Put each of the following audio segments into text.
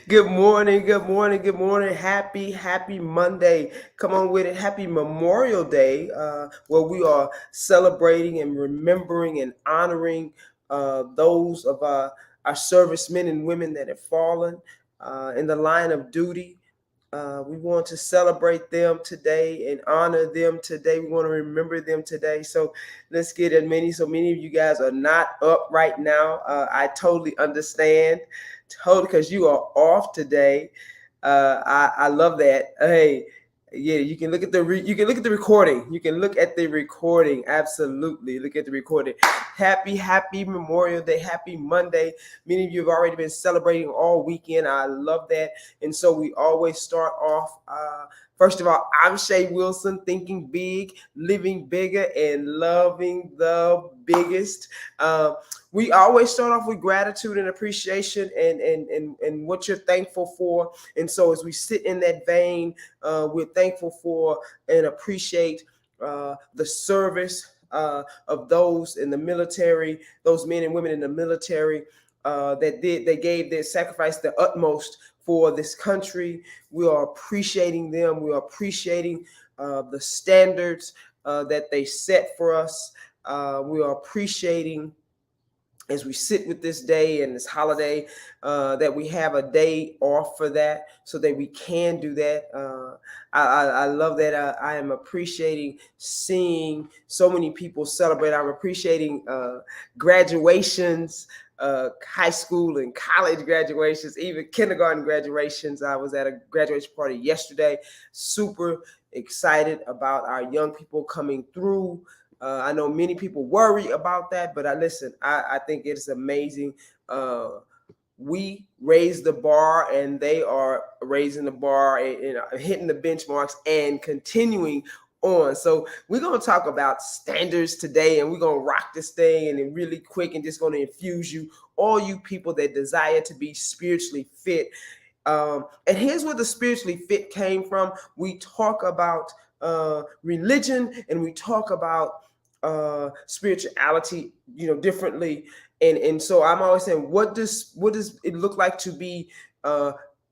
Good morning, good morning, good morning. Happy Monday. Come on with it. Happy Memorial Day, where we are celebrating and remembering and honoring those of our servicemen and women that have fallen in the line of duty. We want to celebrate them today and honor them today. We want to remember them today. So let's get as many. So many of you guys are not up right now. I totally understand. Totally, because you are off today. I love that. Hey, yeah, you can look at you can look at the recording. You can look at the recording. Absolutely, look at the recording. Happy Memorial Day. Happy Monday. Many of you have already been celebrating all weekend. I love that. And so we always start off. First of all, I'm Shay Wilson, thinking big, living bigger, and loving the biggest. We always start off with gratitude and appreciation and what you're thankful for. And so as we sit in that vein, we're thankful for and appreciate the service of those in the military, those men and women in the military they gave their sacrifice, the utmost for this country. We are appreciating them. We are appreciating the standards that they set for us. We are appreciating as we sit with this day and this holiday, that we have a day off for that so that we can do that. I love that. I am appreciating seeing so many people celebrate. I'm appreciating graduations, high school and college graduations, even kindergarten graduations. I was at a graduation party yesterday. Super excited about our young people coming through. I know many people worry about that, but I think it's amazing. We raise the bar and they are raising the bar and hitting the benchmarks and continuing on. So we're going to talk about standards today, and we're going to rock this thing and then really quick and just going to infuse you, all you people that desire to be spiritually fit. And here's where the spiritually fit came from. We talk about religion and we talk about spirituality, differently. And so I'm always saying, what does it look like to be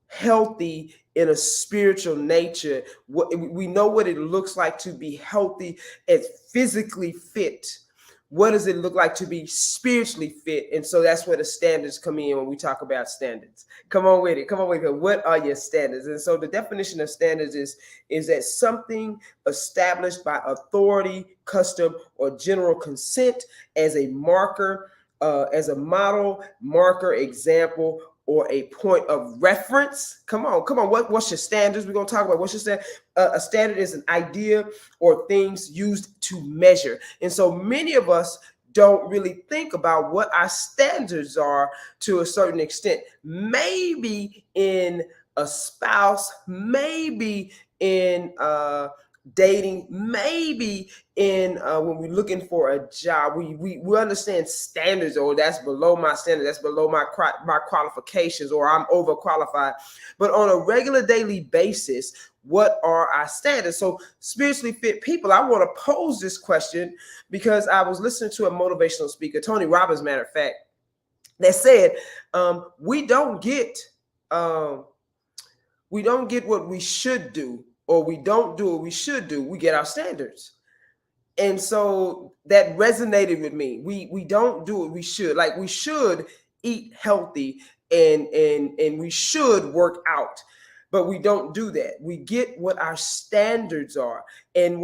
healthy in a spiritual nature? We know what it looks like to be healthy and physically fit. What does it look like to be spiritually fit? And so that's where the standards come in when we talk about standards. Come on with it. Come on with it. What are your standards? And so the definition of standards is that something established by authority, custom, or general consent as a marker, as a model, marker, example, or a point of reference. Come on. What's your standards? We're going to talk about what's your standard. A standard is an idea or things used to measure. And so many of us don't really think about what our standards are to a certain extent. Maybe in a spouse, maybe in dating, maybe in when we're looking for a job. We understand standards, or that's below my standard, that's below my qualifications, or I'm overqualified. But on a regular daily basis, what are our standards? So spiritually fit people, I want to pose this question because I was listening to a motivational speaker, Tony Robbins, matter of fact, that said, we don't get what we should do, or we don't do what we should do. We get our standards. And so that resonated with me. We don't do what we should. Like, we should eat healthy and we should work out, but we don't do that. We get what our standards are. And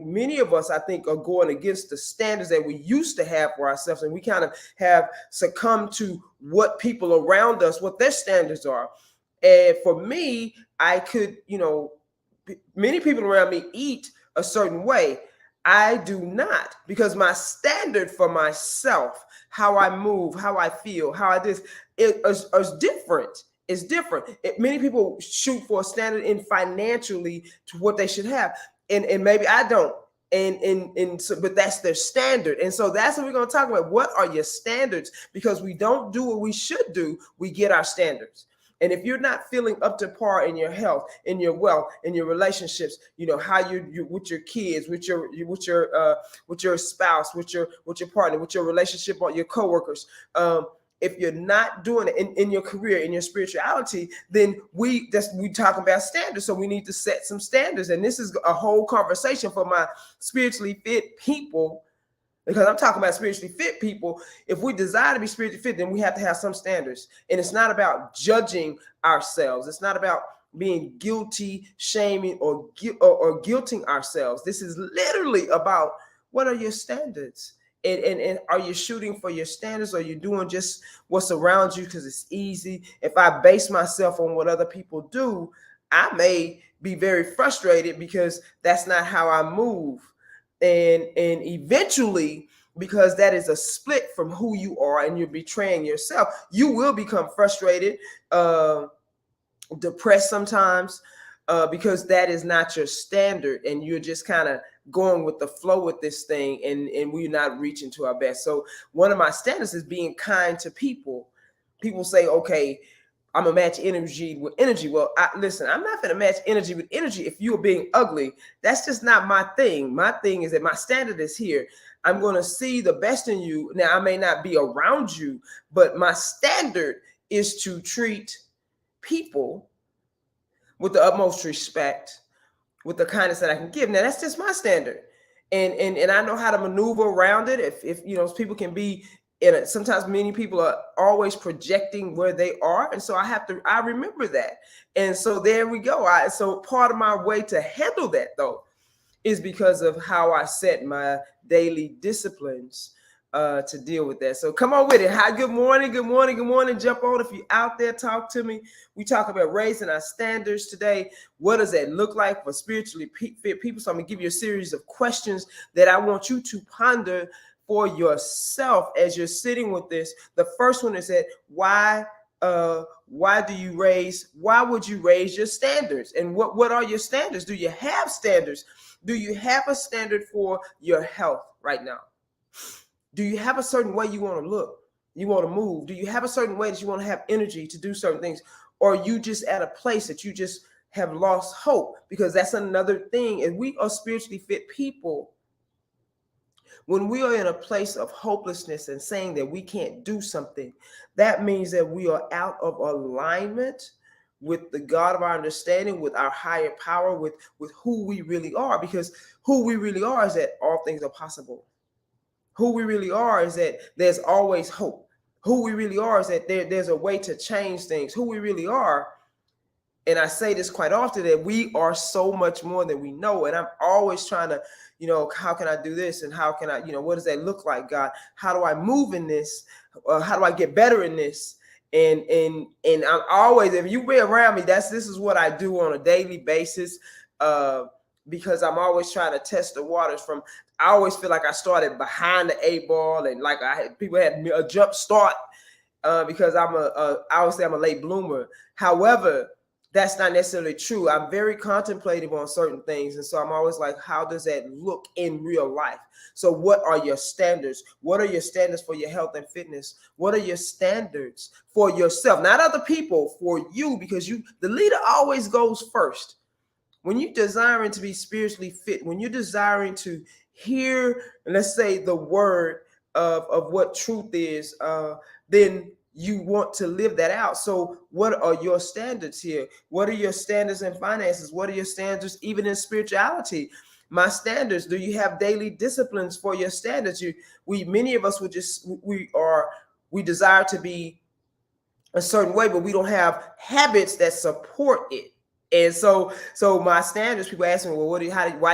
many of us, I think, are going against the standards that we used to have for ourselves, and we kind of have succumbed to what people around us, what their standards are. And for me, I could, many people around me eat a certain way. I do not, because my standard for myself, how I move, how I feel, how I this, is different. It's different. Many people shoot for a standard in financially to what they should have, and maybe I don't. And so, but that's their standard. And so that's what we're going to talk about. What are your standards? Because we don't do what we should do, we get our standards. And if you're not feeling up to par in your health, in your wealth, in your relationships, how you with your kids, with your spouse, with your partner, with your relationship, or your coworkers, if you're not doing it in your career, in your spirituality, then we talk about standards. So we need to set some standards. And this is a whole conversation for my spiritually fit people, because I'm talking about spiritually fit people. If we desire to be spiritually fit, then we have to have some standards. And it's not about judging ourselves. It's not about being guilty, shaming, or guilting ourselves. This is literally about, what are your standards? And are you shooting for your standards, or are you doing just what's around you because it's easy? If I base myself on what other people do, I may be very frustrated because that's not how I move. And eventually, because that is a split from who you are and you're betraying yourself, you will become frustrated, depressed sometimes, because that is not your standard, and you're just kind of going with the flow with this thing, and we're not reaching to our best. So one of my standards is being kind to people. People say, okay, I'm gonna match energy with energy. Well, listen, I'm not gonna match energy with energy. If you're being ugly, that's just not my thing. My thing is that my standard is here. I'm gonna see the best in you. Now, I may not be around you, but my standard is to treat people with the utmost respect, with the kindness that I can give. Now, that's just my standard. And I know how to maneuver around it. If people can be in it. Sometimes many people are always projecting where they are. And so I remember that. And so there we go. So part of my way to handle that, though, is because of how I set my daily disciplines to deal with that. So come on with it. Hi, good morning, good morning, good morning. Jump on if you're out there, talk to me. We talk about raising our standards today. What does that look like for spiritually fit people? So I'm gonna give you a series of questions that I want you to ponder for yourself as you're sitting with this. The first one is that why would you raise your standards? And what are your standards? Do you have standards? Do you have a standard for your health right now? Do you have a certain way you want to look? You want to move? Do you have a certain way that you want to have energy to do certain things? Or are you just at a place that you just have lost hope? Because that's another thing. And we are spiritually fit people. When we are in a place of hopelessness and saying that we can't do something, that means that we are out of alignment with the God of our understanding, with our higher power, with who we really are. Because who we really are is that all things are possible. Who we really are is that there's always hope. Who we really are is that there's a way to change things. Who we really are, and I say this quite often, that we are so much more than we know. And I'm always trying to, how can I do this? And how can I, what does that look like, God? How do I move in this? How do I get better in this? And I'm always, if you be around me, this is what I do on a daily basis, because I'm always trying to test the waters. I always feel like I started behind the 8 ball, and like people had a jump start, because I always say I'm a late bloomer. However, that's not necessarily true. I'm very contemplative on certain things. And so I'm always like, how does that look in real life? So what are your standards? What are your standards for your health and fitness? What are your standards for yourself? Not other people, for you, because the leader always goes first. When you're desiring to be spiritually fit, when you're desiring to hear, let's say, the word of what truth is, then you want to live that out. So what are your standards here? What are your standards in finances? What are your standards even in spirituality? My standards, do you have daily disciplines for your standards? Many of us we desire to be a certain way, but we don't have habits that support it. And so my standards, people ask me, well, why do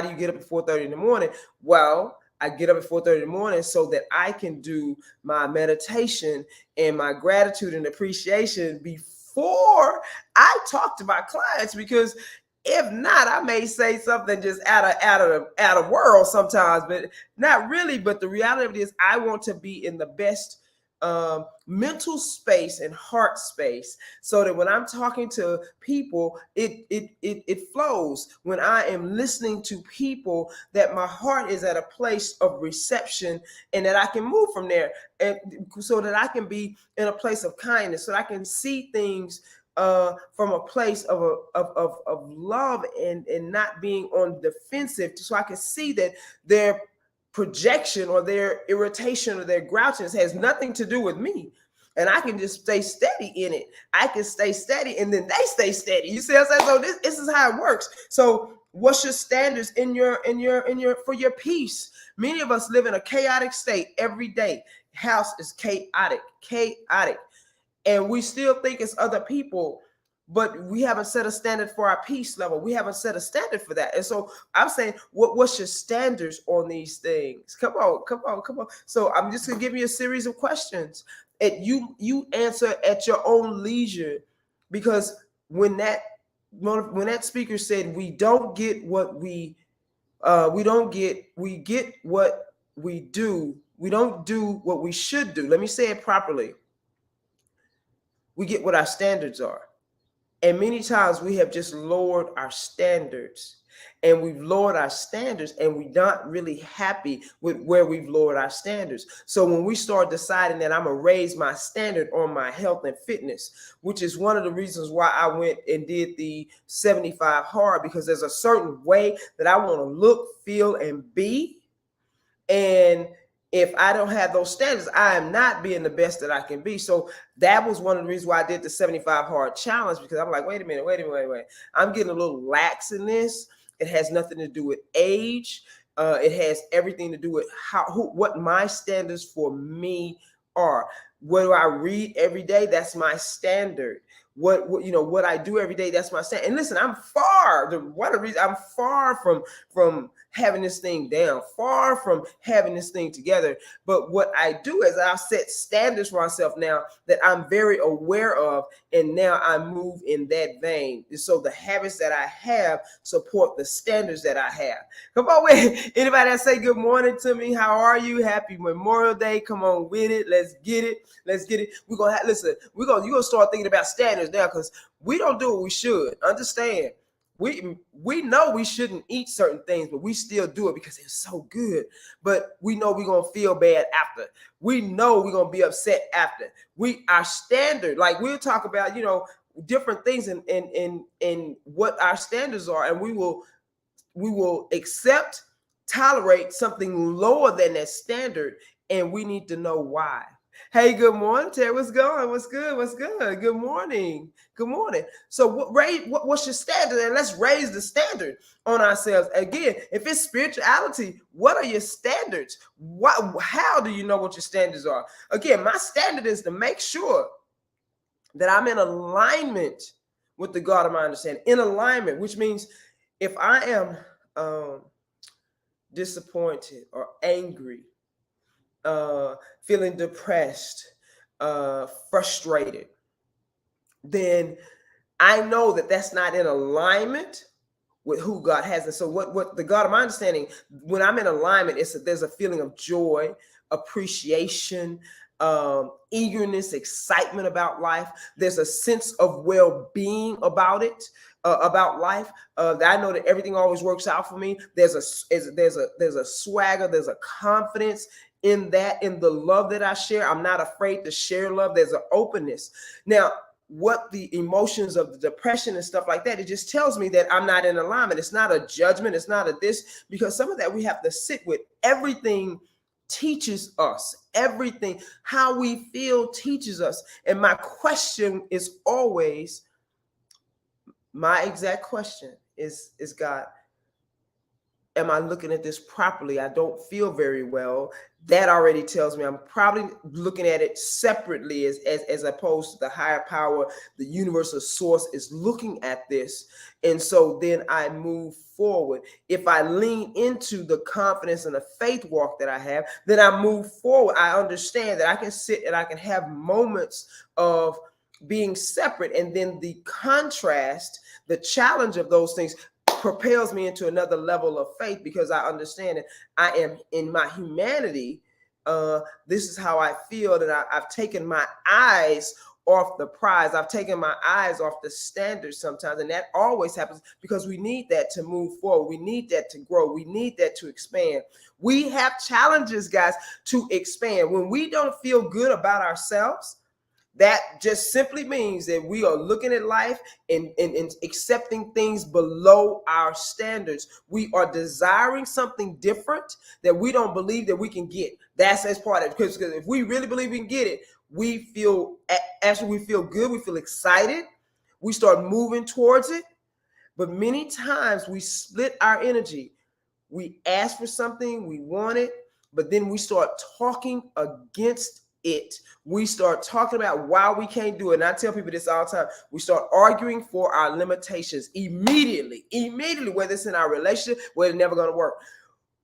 you get up at 4:30 in the morning? Well, I get up at 4:30 in the morning so that I can do my meditation and my gratitude and appreciation before I talk to my clients. Because if not, I may say something just out of world sometimes, but not really. But the reality is, I want to be in the best mental space and heart space, so that when I'm talking to people, it flows. When I am listening to people, that my heart is at a place of reception, and that I can move from there, and so that I can be in a place of kindness, so that I can see things from a place of love, and not being on defensive, so I can see that their projection or their irritation or their grouchiness has nothing to do with me. and I can just stay steady in it. I can stay steady, and then they stay steady. You see what I'm saying? So this is how it works. So what's your standards in your for your peace? Many of us live in a chaotic state every day. House is chaotic, and we still think it's other people, but we haven't set a standard for our peace level. We haven't set a standard for that. And so I'm saying, what's your standards on these things? Come on. So I'm just gonna give you a series of questions, and you answer at your own leisure, because when that speaker said we don't get what we get what we do, we don't do what we should do. Let me say it properly. We get what our standards are. And many times we have just lowered our standards, and we've lowered our standards, and we're not really happy with where we've lowered our standards. So when we start deciding that I'm going to raise my standard on my health and fitness, which is one of the reasons why I went and did the 75 hard, because there's a certain way that I want to look, feel, and be. And if I don't have those standards, I am not being the best that I can be. So that was one of the reasons why I did the 75 hard challenge, because I'm like, wait a minute. I'm getting a little lax in this. It has nothing to do with age. It has everything to do with what my standards for me are. What do I read every day? That's my standard. What I do every day, that's my standard. And listen, I'm far from having this thing down, far from having this thing together. But what I do is I set standards for myself now that I'm very aware of, and now I move in that vein. And so the habits that I have support the standards that I have. Come on with anybody that say good morning to me. How are you? Happy Memorial Day. Come on with it. Let's get it. We're gonna you're gonna start thinking about standards now, because we don't do what we should. Understand? We know we shouldn't eat certain things, but we still do it because it's so good. But we know we're gonna feel bad after. We know we're gonna be upset after. Our standard, like we'll talk about, different things in what our standards are, and we will accept, tolerate something lower than that standard, and we need to know why. Hey, good morning, Terry. What's going? What's good? Good morning. So what's your standard? And let's raise the standard on ourselves. Again, if it's spirituality, what are your standards? How do you know what your standards are? Again, my standard is to make sure that I'm in alignment with the God of my understanding. In alignment, which means if I am disappointed or angry, feeling depressed, frustrated, then I know that that's not in alignment with who God has. And so what the God of my understanding, when I'm in alignment, there's a feeling of joy, appreciation, eagerness, excitement about life. There's a sense of well-being about it, about life. I know that everything always works out for me. There's a swagger, there's a confidence in the love that I share. I'm not afraid to share love. There's an openness. Now, what the emotions of the depression and stuff like that, it just tells me that I'm not in alignment. It's not a judgment. It's not a this, because some of that we have to sit with. Everything teaches us. Everything, how we feel teaches us. And my question is always, my exact question is God, am I looking at this properly? I don't feel very well. That already tells me I'm probably looking at it separately as opposed to the higher power, the universal source is looking at this. And so then I move forward. If I lean into the confidence and the faith walk that I have, then I move forward. I understand that I can sit and I can have moments of being separate. And then the contrast, the challenge of those things propels me into another level of faith, because I understand that I am in my humanity. This is how I feel, that I've taken my eyes off the prize. I've taken my eyes off the standards sometimes. And that always happens because we need that to move forward. We need that to grow. We need that to expand. We have challenges, guys, to expand. When we don't feel good about ourselves, that just simply means that we are looking at life and accepting things below our standards. We are desiring something different that we don't believe that we can get. That's as part of it. Because if we really believe we can get it, we feel, after we feel good, we feel excited, we start moving towards it. But many times we split our energy. We ask for something, we want it, but then we start talking against it. We start talking about why we can't do it. And I tell people this all the time. We start arguing for our limitations immediately, whether it's in our relationship, whether it's never going to work.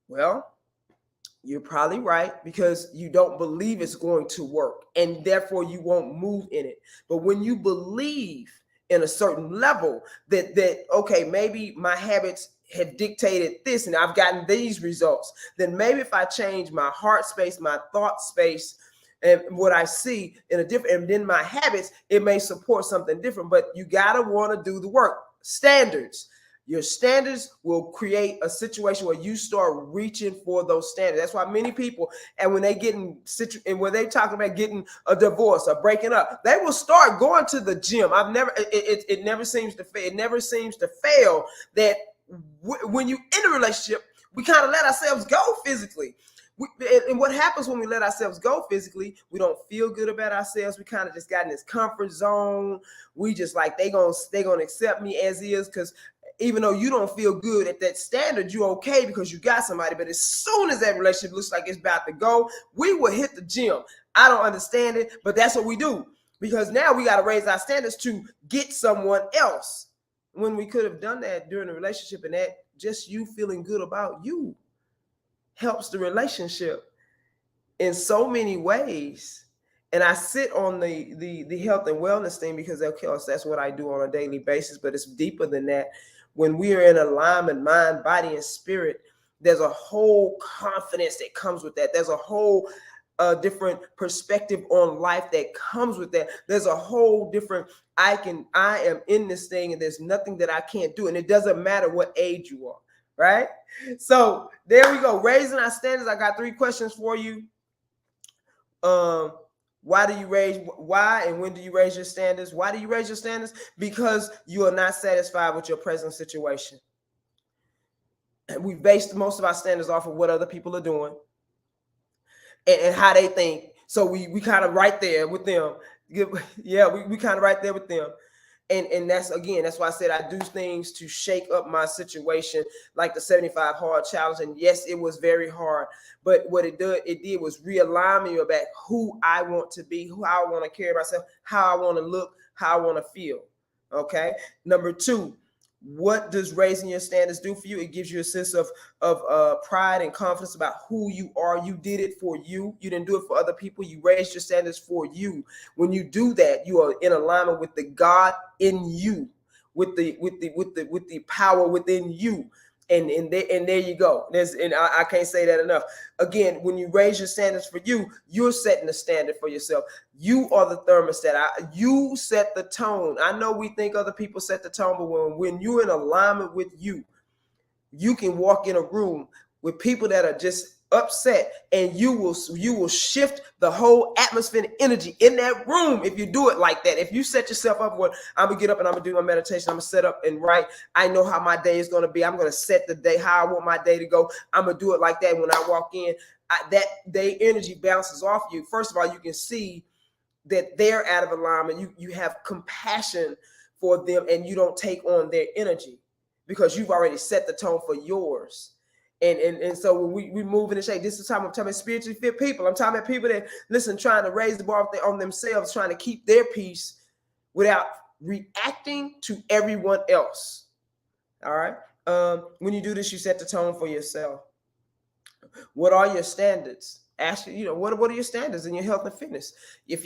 Well, you're probably right, because you don't believe it's going to work, and therefore you won't move in it. But when you believe in a certain level that okay, maybe my habits have dictated this and I've gotten these results, then maybe if I change my heart space, my thought space, and what I see in a different, and then my habits, it may support something different. But you gotta want to do the work. Standards. Your standards will create a situation where you start reaching for those standards. That's why many people, and when they get and when they talk about getting a divorce or breaking up, they will start going to the gym. It never seems to fail. It never seems to fail that when you in a relationship, we kind of let ourselves go physically. And what happens when we let ourselves go physically, we don't feel good about ourselves. We kind of just got in this comfort zone. We just like, they gonna accept me as is, because even though you don't feel good at that standard, you're okay because you got somebody. But as soon as that relationship looks like it's about to go, we will hit the gym. I don't understand it, but that's what we do, because now we got to raise our standards to get someone else, when we could have done that during the relationship. And that just you feeling good about you helps the relationship in so many ways. And I sit on the health and wellness thing because, of course, that's what I do on a daily basis, but it's deeper than that. When we are in alignment, mind, body, and spirit, there's a whole confidence that comes with that. There's a whole different perspective on life that comes with that. There's a whole different, I am in this thing and there's nothing that I can't do. And it doesn't matter what age you are, right? So there we go. Raising our standards. I got 3 questions for you. Why and when do you raise your standards? Why do you raise your standards? Because you are not satisfied with your present situation. And we based most of our standards off of what other people are doing and how they think. So we kind of right there with them. Yeah, we kind of right there with them. And that's why I said I do things to shake up my situation, like the 75 hard challenge. And yes, it was very hard, but what it did was realign me about who I want to be, how I want to carry myself, how I want to look, how I want to feel. Okay. Number 2, what does raising your standards do for you? It gives you a sense of pride and confidence about who you are. You did it for you. You didn't do it for other people. You raised your standards for you. When you do that, you are in alignment with the God in you, with the power within you. And there you go. I can't say that enough. Again, when you raise your standards for you, you're setting the standard for yourself. You are the thermostat. You set the tone. I know we think other people set the tone, but when you're in alignment with you, you can walk in a room with people that are just upset, and you will shift the whole atmosphere and energy in that room if you do it like that. If you set yourself up with, I'm gonna get up and I'm gonna do my meditation, I'm gonna set up and write, I know how my day is gonna be, I'm gonna set the day how I want my day to go, I'm gonna do it like that. When I walk in, that day energy bounces off you. First of all, you can see that they're out of alignment. You have compassion for them, and you don't take on their energy because you've already set the tone for yours. And so when we move in the shade, this is time I'm talking about spiritually fit people. I'm talking about people that, listen, trying to raise the bar on themselves, trying to keep their peace without reacting to everyone else. All right. When you do this, you set the tone for yourself. What are your standards? Ask what are your standards in your health and fitness? If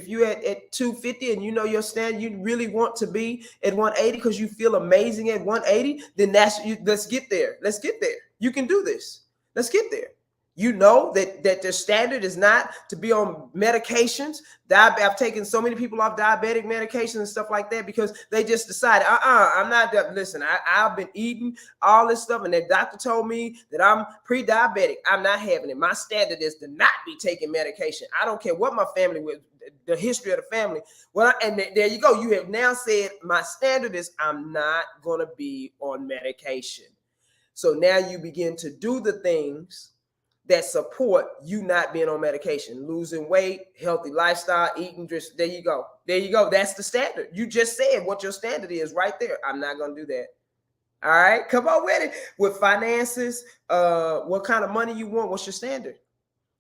you at 250 and you know your standard, you really want to be at 180 because you feel amazing at 180, then let's get there. Let's get there. You can do this. Let's get there. You know that the standard is not to be on medications. I've taken so many people off diabetic medications and stuff like that because they just decided, I'm not. Listen, I've been eating all this stuff, and the doctor told me that I'm pre-diabetic. I'm not having it. My standard is to not be taking medication. I don't care what my family with the history of the family. Well, and there you go. You have now said my standard is I'm not going to be on medication. So now you begin to do the things that support you not being on medication, losing weight, healthy lifestyle, eating just there you go. There you go. That's the standard. You just said what your standard is right there. I'm not going to do that. All right, come on with it. With finances, what kind of money you want? What's your standard?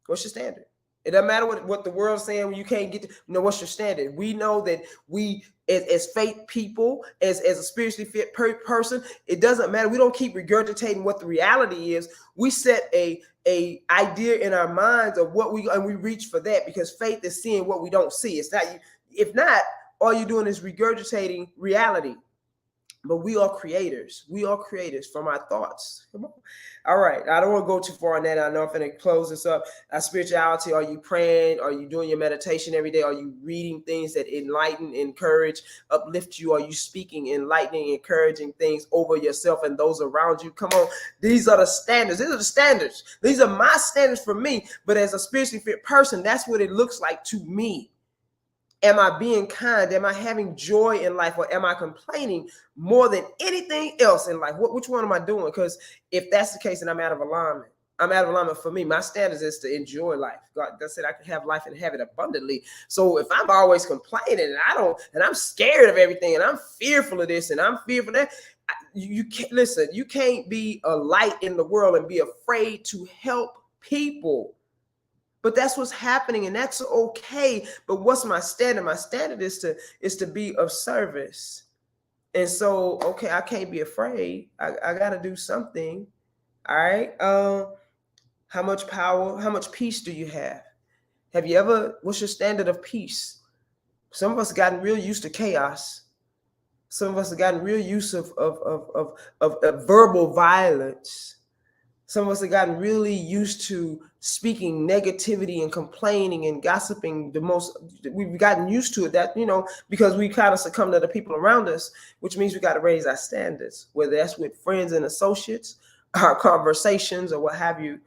What's your standard? It doesn't matter what the world's saying when you can't get to know what's your standard. We know that we, as faith people, as a spiritually fit person, it doesn't matter. We don't keep regurgitating what the reality is. We set a idea in our minds of what and we reach for that, because faith is seeing what we don't see. It's not, if not, all you're doing is regurgitating reality. But we are creators. We are creators from our thoughts. Come on. All right. I don't want to go too far on that. I know I'm going to close this up. Spirituality. Are you praying? Are you doing your meditation every day? Are you reading things that enlighten, encourage, uplift you? Are you speaking enlightening, encouraging things over yourself and those around you? Come on. These are the standards. These are the standards. These are my standards for me. But as a spiritually fit person, that's what it looks like to me. Am I being kind? Am I having joy in life? Or am I complaining more than anything else in life? Which one am I doing? Because if that's the case, then I'm out of alignment. I'm out of alignment for me. My standards is to enjoy life. God said I can have life and have it abundantly. So if I'm always complaining and I'm scared of everything and I'm fearful of this and I'm fearful of that, you can't listen. You can't be a light in the world and be afraid to help people. But that's what's happening, and that's okay. But what's my standard? My standard is to be of service. And so, okay, I can't be afraid. I got to do something. All right. How much power, how much peace do you have? What's your standard of peace? Some of us have gotten real used to chaos. Some of us have gotten real used of verbal violence. Some of us have gotten really used to speaking negativity and complaining and gossiping. We've gotten used to it, that, because we kind of succumb to the people around us, which means we got to raise our standards, whether that's with friends and associates, our conversations, or what have you.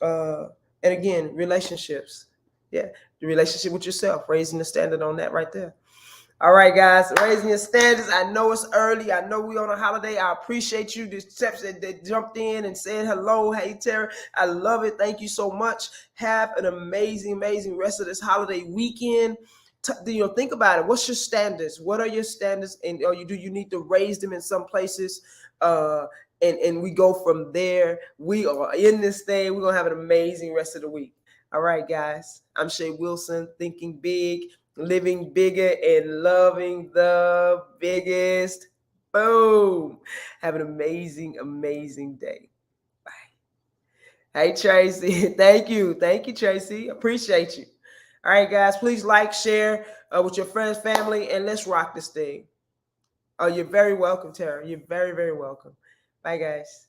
And again, relationships. Yeah, the relationship with yourself, raising the standard on that right there. All right, guys, raising your standards. I know it's early. I know we're on a holiday. I appreciate you, the steps that jumped in and said hello. Hey, Tara, I love it. Thank you so much. Have an amazing, amazing rest of this holiday weekend. Think about it. What's your standards? What are your standards? And do you need to raise them in some places? And we go from there. We are in this thing. We're going to have an amazing rest of the week. All right, guys. I'm Shay Wilson, thinking big, living bigger, and loving the biggest. Boom. Have an amazing, amazing day. Bye. Hey, Tracy. Thank you. Thank you, Tracy. Appreciate you. All right, guys. Please like, share with your friends, family, and let's rock this thing. Oh, you're very welcome, Tara. You're very, very welcome. Bye, guys.